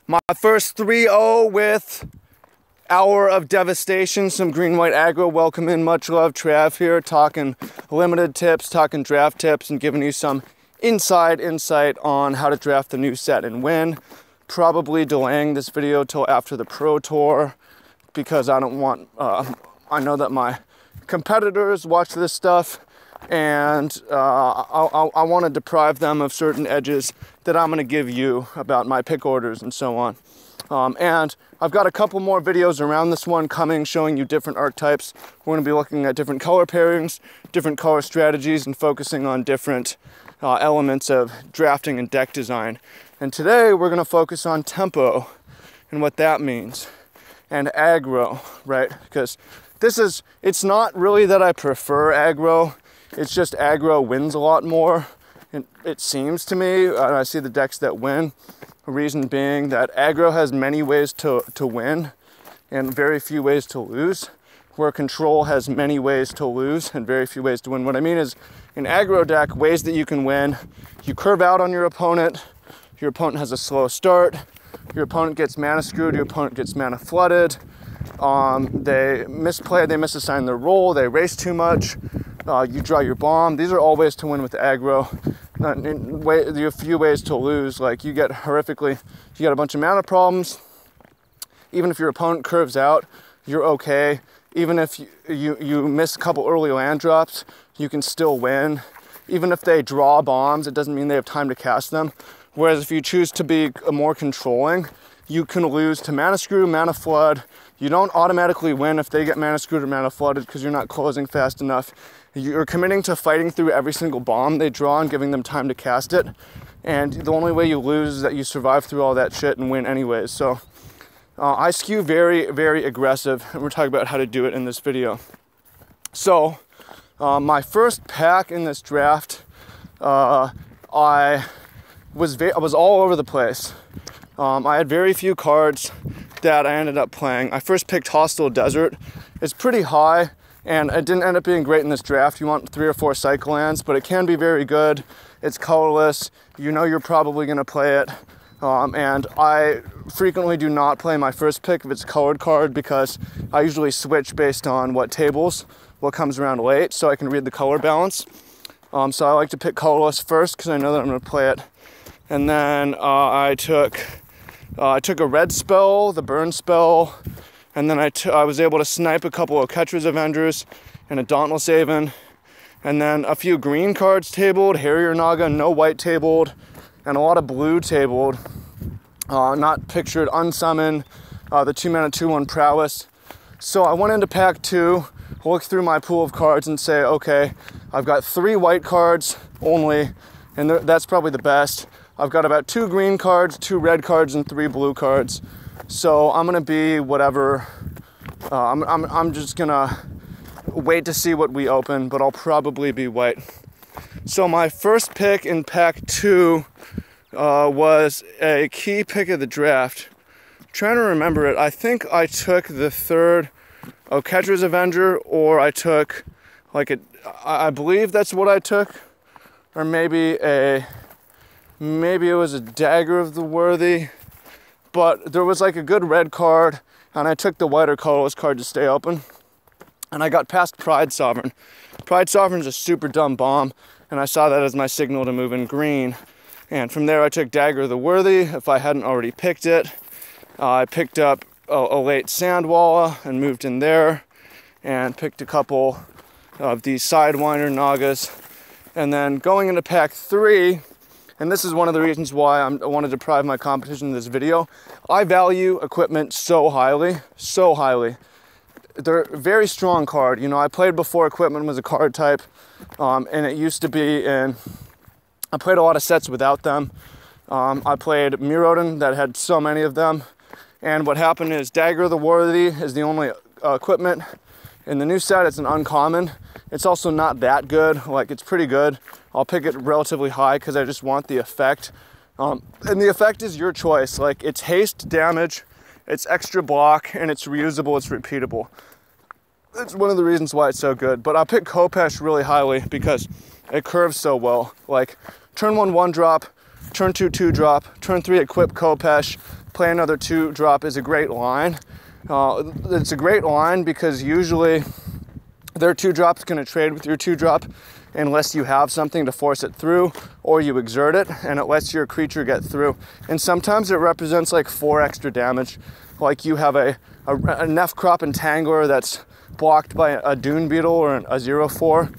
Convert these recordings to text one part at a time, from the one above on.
My first 3-0 with hour of Devastation, some green-white aggro. Welcome in, much love. Trav here, talking limited tips, talking draft tips, and giving you some inside insight on how to draft the new set and win. Probably delaying this video till after the Pro Tour because I don't want, I know that my competitors watch this stuff, and I want to deprive them of certain edges that I'm going to give you about my pick orders and so on. And I've got a couple more videos around this one coming, showing you different archetypes. We're going to be looking at different color pairings, different color strategies, and focusing on different elements of drafting and deck design. And today we're going to focus on tempo and what that means, and aggro, right? Because it's not really that I prefer aggro. It's just aggro wins a lot more, it seems to me. I see the decks that win. The reason being that aggro has many ways to win and very few ways to lose, where control has many ways to lose and very few ways to win. What I mean is, in aggro deck, ways that you can win: you curve out on your opponent has a slow start, your opponent gets mana screwed, your opponent gets mana flooded, they misplay, they misassign their role, they race too much, you draw your bomb. These are all ways to win with aggro. There are a few ways to lose, like you get a bunch of mana problems. Even if your opponent curves out, you're okay. Even if you miss a couple early land drops, you can still win. Even if they draw bombs, it doesn't mean they have time to cast them. Whereas if you choose to be more controlling, you can lose to mana screw, mana flood. You don't automatically win if they get mana screwed or mana flooded because you're not closing fast enough. You're committing to fighting through every single bomb they draw and giving them time to cast it. And the only way you lose is that you survive through all that shit and win anyways. So I skew very, very aggressive, and we're talking about how to do it in this video. So my first pack in this draft, I was all over the place. I had very few cards that I ended up playing. I first picked Hostile Desert. It's pretty high, and it didn't end up being great in this draft. You want 3 or 4 cycle lands, but it can be very good. It's colorless. You know you're probably going to play it. And I frequently do not play my first pick if it's a colored card, because I usually switch based on what comes around late, so I can read the color balance. So I like to pick colorless first because I know that I'm going to play it. And then I took a red spell, the burn spell, and then I was able to snipe a couple of Catcher's Avengers and a Dauntless Haven, and then a few green cards tabled, Harrier Naga, no white tabled, and a lot of blue tabled, not pictured, Unsummon, the 2-mana 2/1 Prowess. So I went into pack 2, look through my pool of cards and say, okay, I've got 3 white cards only, and that's probably the best. I've got about 2 green cards, 2 red cards, and 3 blue cards. So I'm gonna be whatever. I'm just gonna wait to see what we open, but I'll probably be white. So my first pick in pack 2 was a key pick of the draft. I'm trying to remember it. I think I took the 3rd Catcher's Avenger, or I took I believe that's what I took, or maybe it was a Dagger of the Worthy, but there was like a good red card, and I took the whiter colorless card to stay open, and I got past Pride Sovereign. Pride Sovereign's a super dumb bomb, and I saw that as my signal to move in green. And from there I took Dagger of the Worthy if I hadn't already picked it. I picked up a late Sandwalla and moved in there, and picked a couple of these Sidewinder Nagas. And then going into pack 3, and this is one of the reasons why I want to deprive my competition in this video, I value equipment so highly, so highly. They're a very strong card. You know, I played before equipment was a card type, and it used to be I played a lot of sets without them. I played Mirrodin that had so many of them, and what happened is Dagger of the Worthy is the only equipment. In the new set, it's an uncommon. It's also not that good. Like, it's pretty good. I'll pick it relatively high because I just want the effect. And the effect is your choice. Like, it's haste damage, it's extra block, and it's reusable, it's repeatable. It's one of the reasons why it's so good. But I pick Khopesh really highly because it curves so well. Like, turn 1 1 drop, turn 2 2 drop, turn 3 equip Khopesh, play another 2-drop is a great line. It's a great line because usually their 2-drop's going to trade with your 2-drop unless you have something to force it through or you exert it, and it lets your creature get through. And sometimes it represents like 4 extra damage. Like you have a Nephcrop Entangler that's blocked by a Dune Beetle or a 0/4.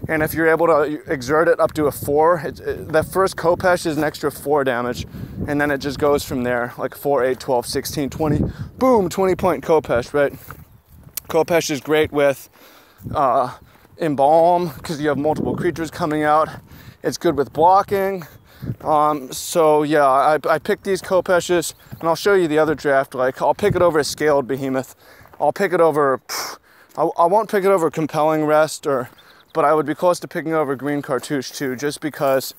And if you're able to exert it up to a 4, that first Khopesh is an extra 4 damage. And then it just goes from there, like 4, 8, 12, 16, 20. Boom, 20-point Khopesh, right? Khopesh is great with Embalm because you have multiple creatures coming out. It's good with blocking. So yeah, I picked these Khopeshes, and I'll show you the other draft. Like, I'll pick it over a Scaled Behemoth. I'll pick it over, I won't pick it over Compelling Rest, but I would be close to picking over Green Cartouche too, just because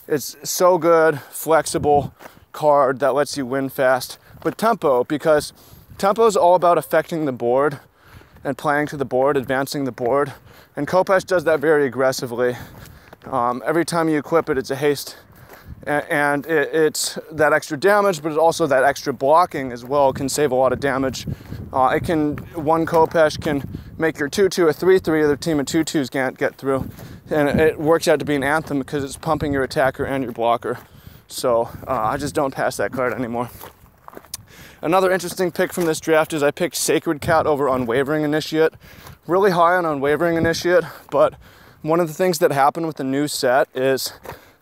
it's so good, flexible card that lets you win fast. But Tempo, because Tempo is all about affecting the board and playing to the board, advancing the board. And Khopesh does that very aggressively. Every time you equip it, it's a haste. And it's that extra damage, but it's also that extra blocking as well. It can save a lot of damage. One Khopesh can make your 2/2 a 3/3, other team of 2/2s can't get through. And it works out to be an Anthem because it's pumping your attacker and your blocker. So I just don't pass that card anymore. Another interesting pick from this draft is I picked Sacred Cat over Unwavering Initiate. Really high on Unwavering Initiate, but one of the things that happened with the new set is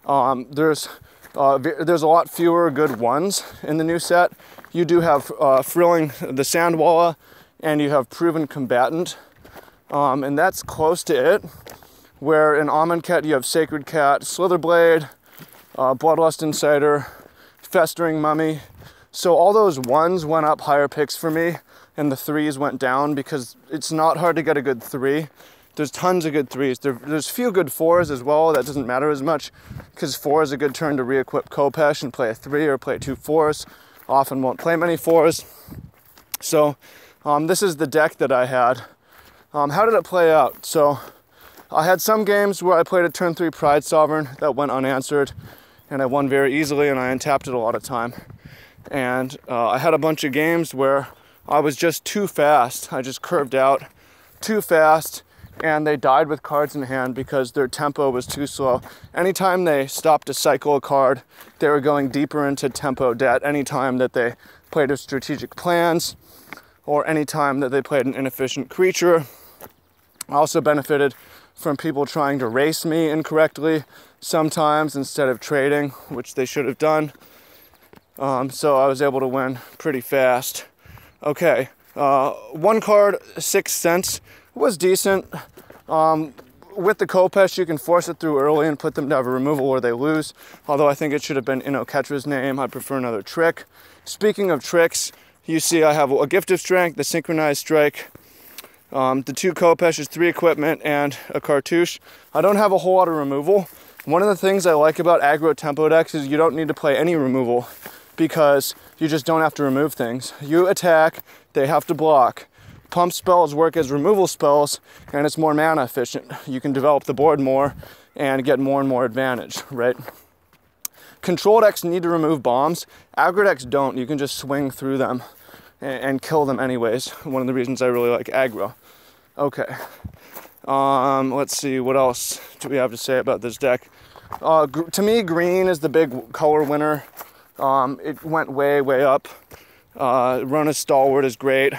there's a lot fewer good ones in the new set. You do have Frilling the Sandwalla, and you have Proven Combatant, and that's close to it. Where in Amonkhet you have Sacred Cat, Slitherblade, Bloodlust Insider, Festering Mummy. So all those ones went up higher picks for me, and the 3s went down because it's not hard to get a good 3. There's tons of good 3s. There's few good 4s as well. That doesn't matter as much because 4 is a good turn to re-equip Khopesh and play a 3 or play 2 4s. Often won't play many 4s. So this is the deck that I had. How did it play out? So I had some games where I played a turn 3 Pride Sovereign that went unanswered, and I won very easily, and I untapped it a lot of time. And I had a bunch of games where I was just too fast. I just curved out too fast, and they died with cards in hand because their tempo was too slow. Anytime they stopped to cycle a card, they were going deeper into tempo debt. Anytime that they played with strategic plans, or anytime that they played an inefficient creature. I also benefited from people trying to race me incorrectly sometimes instead of trading, which they should have done. So I was able to win pretty fast. Okay, one card, 6 cents, was decent. With the Khopesh, you can force it through early and put them to have a removal or they lose. Although I think it should have been Inoketra's name. I prefer another trick. Speaking of tricks, you see I have a Gift of Strength, the Synchronized Strike, the 2 Khopeshes, 3 equipment, and a Cartouche. I don't have a whole lot of removal. One of the things I like about aggro tempo decks is you don't need to play any removal because you just don't have to remove things. You attack, they have to block. Pump spells work as removal spells, and it's more mana efficient. You can develop the board more and get more and more advantage, right? Control decks need to remove bombs. Aggro decks don't. You can just swing through them and kill them anyways. One of the reasons I really like aggro. Okay. Let's see, what else do we have to say about this deck? To me, green is the big color winner. It went way, way up. Rona Stalwart is great.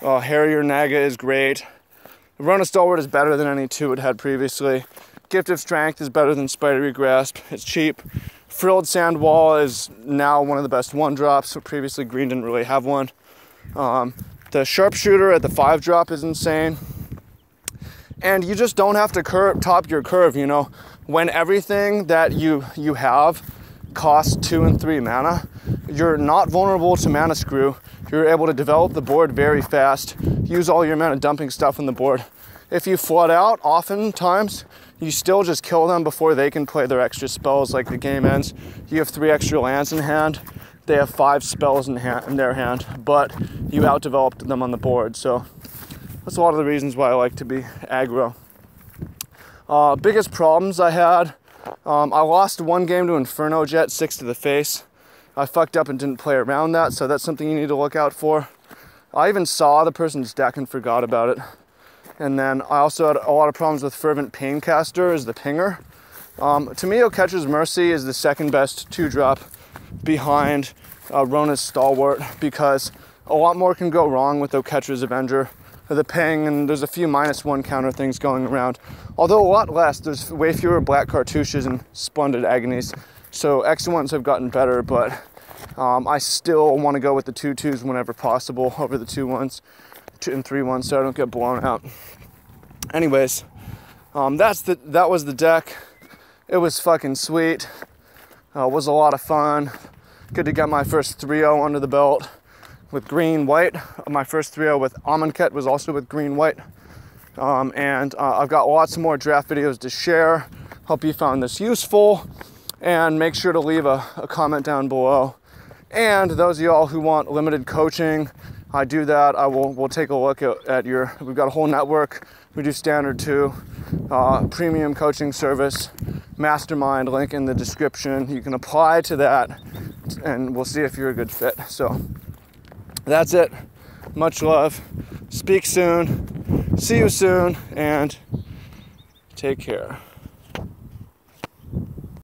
Harrier Naga is great. Rona Stalwart is better than any 2 it had previously. Gift of Strength is better than Spidery Grasp. It's cheap. Frilled Sandwall is now one of the best 1-drops. So previously green didn't really have one. The Sharpshooter at the 5-drop is insane. And you just don't have to top your curve, you know. When everything that you have costs 2 and 3 mana, you're not vulnerable to mana screw. You're able to develop the board very fast, use all your mana dumping stuff on the board. If you flood out, oftentimes, you still just kill them before they can play their extra spells like the game ends. You have 3 extra lands in hand. They have 5 spells in their hand, but you outdeveloped them on the board. So that's a lot of the reasons why I like to be aggro. Biggest problems I had, I lost one game to Inferno Jet, 6 to the face. I fucked up and didn't play around that, so that's something you need to look out for. I even saw the person's deck and forgot about it. And then I also had a lot of problems with Fervent Paincaster as the pinger. Tameo Catcher's Mercy is the second best 2-drop behind Rona's Stalwart, because a lot more can go wrong with Catcher's Avenger. The ping, and there's a few -1 counter things going around. Although a lot less, there's way fewer black cartouches and Splendid Agonies. So X1s have gotten better, but I still want to go with the 2-2s whenever possible over the 2-1s, 2 and 3-1s, so I don't get blown out. Anyways, that was the deck. It was fucking sweet. It was a lot of fun. Good to get my first 3-0 under the belt with green-white. My first 3-0 with Amonkhet was also with green-white. And I've got lots more draft videos to share. Hope you found this useful. And make sure to leave a comment down below. And those of y'all who want limited coaching, I do that. We'll take a look at we've got a whole network. We do standard too. Premium coaching service, mastermind, link in the description. You can apply to that and we'll see if you're a good fit. So that's it. Much love. Speak soon. See you soon and take care.